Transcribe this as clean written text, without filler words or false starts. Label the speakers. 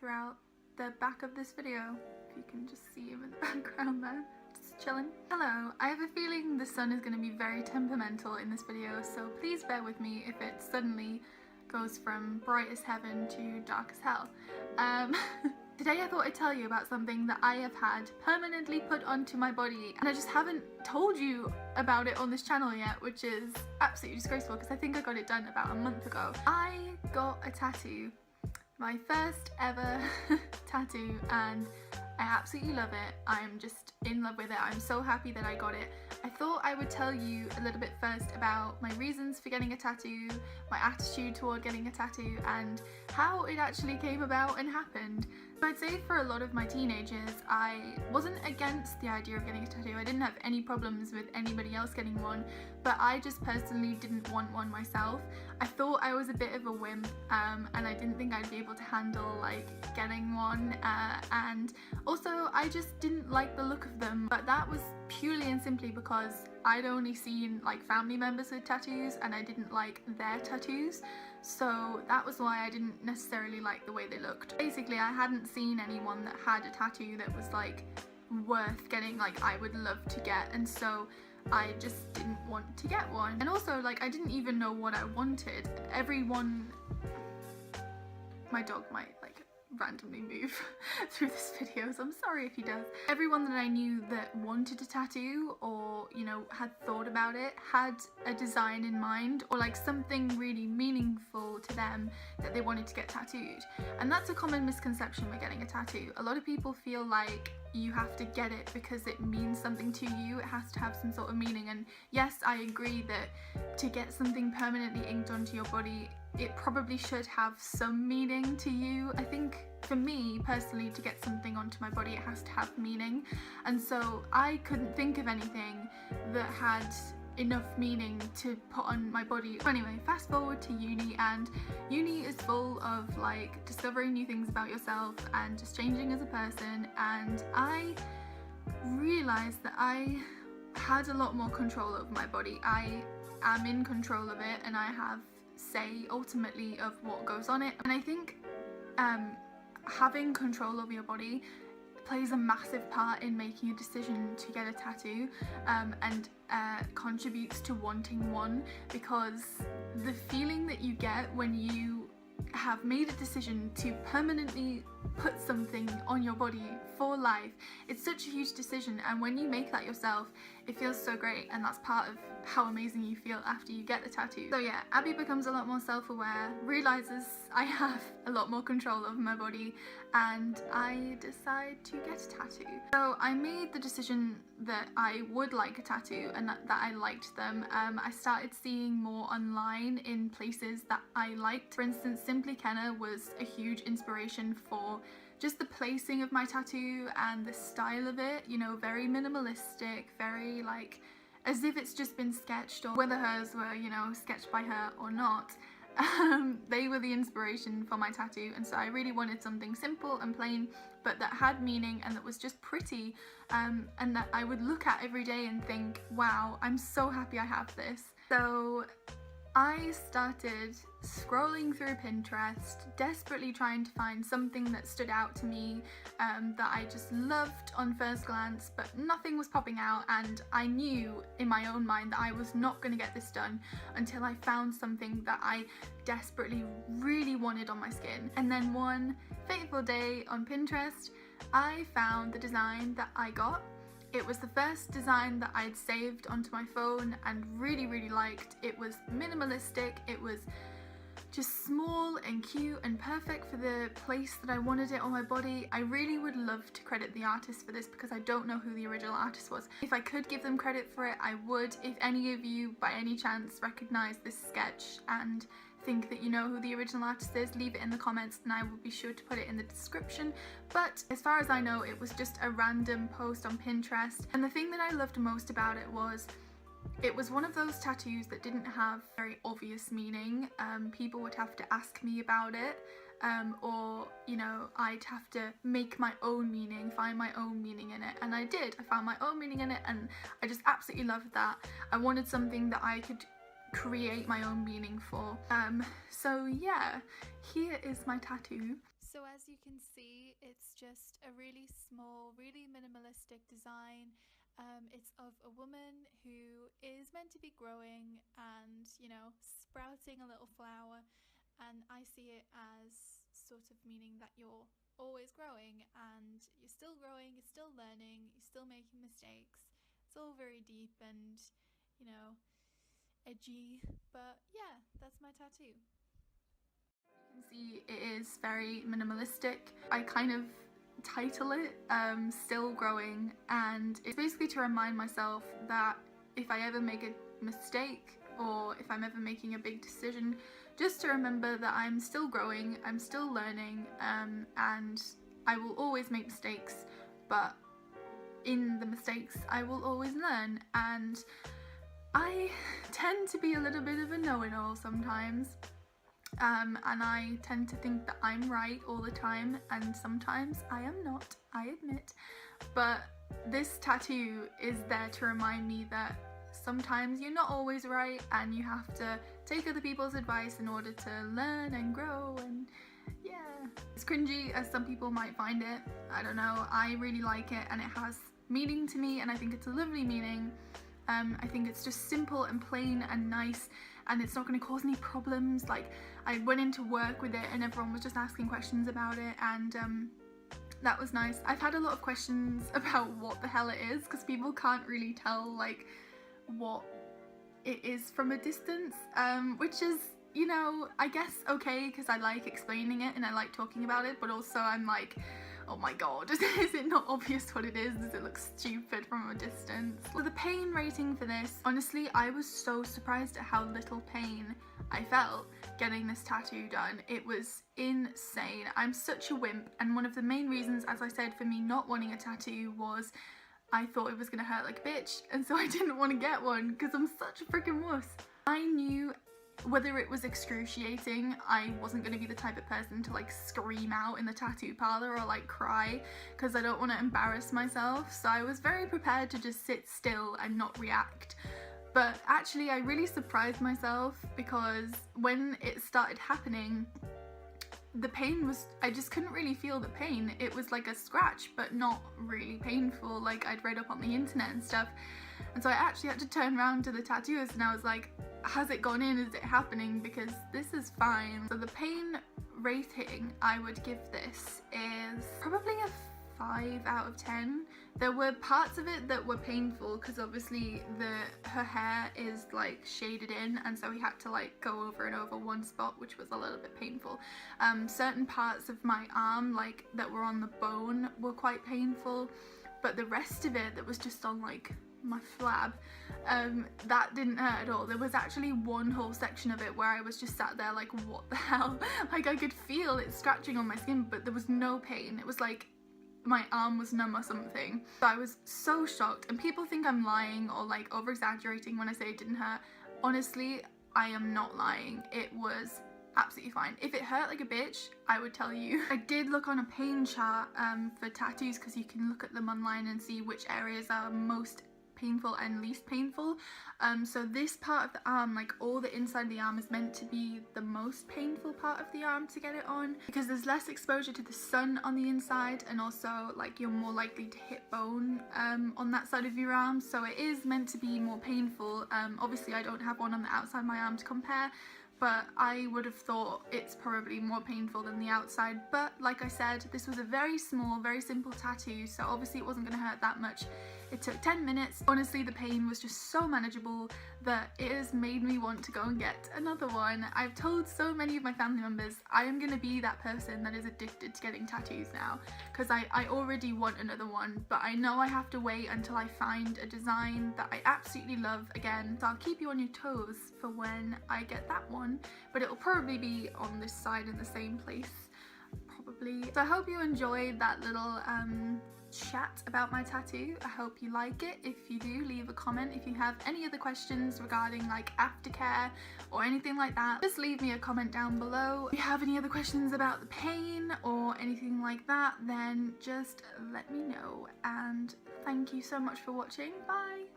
Speaker 1: throughout the back of this video. If you can just see him in the background there, just chilling. Hello, I have a feeling the sun is going to be very temperamental in this video, so please bear with me if it suddenly goes from bright as heaven to dark as hell. Today I thought I'd tell you about something that I have had permanently put onto my body, and I just haven't told you about it on this channel yet, which is absolutely disgraceful because I think I got it done about a month ago. I got a tattoo, my first ever tattoo, and I absolutely love it. I'm just in love with it. I'm so happy that I got it. I thought I would tell you a little bit first about my reasons for getting a tattoo, my attitude toward getting a tattoo, and how it actually came about and happened. So I'd say for a lot of my teenagers, I wasn't against the idea of getting a tattoo. I didn't have any problems with anybody else getting one, but I just personally didn't want one myself. I thought I was a bit of a wimp, and I didn't think I'd be able to handle like getting one, and also I just didn't like the look of them. But that was purely and simply because I'd only seen like family members with tattoos and I didn't like their tattoos, so that was why I didn't necessarily like the way they looked. Basically, I hadn't seen anyone that had a tattoo that was like worth getting, like I would love to get, and so I just didn't want to get one. And also, like, I didn't even know what I wanted. Everyone, my dog might like randomly move through this video, so I'm sorry if he does. Everyone that I knew that wanted a tattoo or, you know, had thought about it had a design in mind or like something really meaningful to them that they wanted to get tattooed. And that's a common misconception with getting a tattoo. A lot of people feel like you have to get it because it means something to you. It has to have some sort of meaning, and yes, I agree that to get something permanently inked onto your body, it probably should have some meaning to you. I think for me personally, to get something onto my body, it has to have meaning, and so I couldn't think of anything that had enough meaning to put on my body. Anyway, fast forward to uni, and uni is full of like discovering new things about yourself and just changing as a person, and I realized that I had a lot more control over my body. I am in control of it and I have say ultimately of what goes on it, and I think having control over your body plays a massive part in making a decision to get a tattoo, and contributes to wanting one, because the feeling that you get when you have made a decision to permanently put something on your body for life, it's such a huge decision, and when you make that yourself, it feels so great, and that's part of how amazing you feel after you get the tattoo. So yeah, Abbie becomes a lot more self-aware, realizes I have a lot more control over my body, and I decide to get a tattoo. So I made the decision that I would like a tattoo and that I liked them. I started seeing more online in places that I liked. For instance, Simply Kenna was a huge inspiration for just the placing of my tattoo and the style of it, you know, very minimalistic, very like as if it's just been sketched, or whether hers were, you know, sketched by her or not. They were the inspiration for my tattoo, and so I really wanted something simple and plain but that had meaning and that was just pretty, and that I would look at every day and think, wow, I'm so happy I have this. So I started scrolling through Pinterest, desperately trying to find something that stood out to me, that I just loved on first glance, but nothing was popping out, and I knew in my own mind that I was not going to get this done until I found something that I desperately really wanted on my skin. And then one fateful day on Pinterest, I found the design that I got. It was the first design that I'd saved onto my phone and really liked. It was minimalistic, it was just small and cute and perfect for the place that I wanted it on my body. I really would love to credit the artist for this because I don't know who the original artist was. If I could give them credit for it, I would. If any of you by any chance recognize this sketch and think that you know who the original artist is, leave it in the comments and I will be sure to put it in the description. But as far as I know, it was just a random post on Pinterest, and the thing that I loved most about it was it was one of those tattoos that didn't have very obvious meaning. People would have to ask me about it, or, you know, I'd have to make my own meaning, find my own meaning in it, and I did. I found my own meaning in it, and I just absolutely loved that. I wanted something that I could create my own meaning for. So yeah, here is my tattoo. So as you can see, it's just a really small, really minimalistic design. It's of a woman who is meant to be growing and, you know, sprouting a little flower. And I see it as sort of meaning that you're always growing and you're still growing, you're still learning, you're still making mistakes. It's all very deep and, you know, edgy. But yeah, that's my tattoo. You can see it is very minimalistic. I kind of title it Still Growing, and it's basically to remind myself that if I ever make a mistake or if I'm ever making a big decision, just to remember that I'm still growing, I'm still learning, and I will always make mistakes, but in the mistakes I will always learn. And I tend to be a little bit of a know-it-all sometimes. And I tend to think that I'm right all the time, and sometimes I am not, I admit. But this tattoo is there to remind me that sometimes you're not always right and you have to take other people's advice in order to learn and grow. And yeah, as cringy as some people might find it, I don't know, I really like it and it has meaning to me, and I think it's a lovely meaning. I think it's just simple and plain and nice, and it's not going to cause any problems. Like, I went into work with it and everyone was just asking questions about it, and that was nice. I've had a lot of questions about what the hell it is, because people can't really tell like what it is from a distance, which is, you know, I guess okay, because I like explaining it and I like talking about it, but also I'm like, oh my god, is it not obvious what it is? Does it look stupid from a distance? So the pain rating for this, honestly, I was so surprised at how little pain I felt getting this tattoo done. It was insane. I'm such a wimp, and one of the main reasons, as I said, for me not wanting a tattoo was I thought it was gonna hurt like a bitch, and so I didn't want to get one because I'm such a freaking wuss. I knew whether it was excruciating, I wasn't going to be the type of person to like scream out in the tattoo parlor or like cry, because I don't want to embarrass myself, so I was very prepared to just sit still and not react. But actually I really surprised myself, because when it started happening, the pain was, I just couldn't really feel the pain. It was like a scratch, but not really painful like I'd read up on the internet and stuff. And so I actually had to turn around to the tattooist and I was like, has it gone in? Is it happening? Because this is fine. So the pain rating I would give this is probably a 5 out of 10. There were parts of it that were painful, because obviously her hair is like shaded in, and so we had to like go over and over one spot, which was a little bit painful. Certain parts of my arm, like that were on the bone, were quite painful, but the rest of it that was just on like my flab, that didn't hurt at all. There was actually one whole section of it where I was just sat there like, what the hell? Like, I could feel it scratching on my skin, but there was no pain. It was like my arm was numb or something. So I was so shocked, and people think I'm lying or like over exaggerating when I say it didn't hurt. Honestly, I am not lying. It was absolutely fine. If it hurt like a bitch, I would tell you. I did look on a pain chart for tattoos, because you can look at them online and see which areas are most painful and least painful. So this part of the arm, like all the inside of the arm, is meant to be the most painful part of the arm to get it on, because there's less exposure to the sun on the inside, and also like you're more likely to hit bone on that side of your arm, so it is meant to be more painful. Obviously I don't have one on the outside of my arm to compare, but I would have thought it's probably more painful than the outside. But like I said, this was a very small, very simple tattoo, so obviously it wasn't going to hurt that much. It took 10 minutes. Honestly, the pain was just so manageable that it has made me want to go and get another one. I've told so many of my family members I am going to be that person that is addicted to getting tattoos now, because I already want another one, but I know I have to wait until I find a design that I absolutely love again. So I'll keep you on your toes for when I get that one. But it will probably be on this side in the same place, probably. So I hope you enjoyed that little chat about my tattoo. I hope you like it. If you do, leave a comment. If you have any other questions regarding like aftercare or anything like that, just leave me a comment down below. If you have any other questions about the pain or anything like that, then just let me know. And thank you so much for watching. Bye!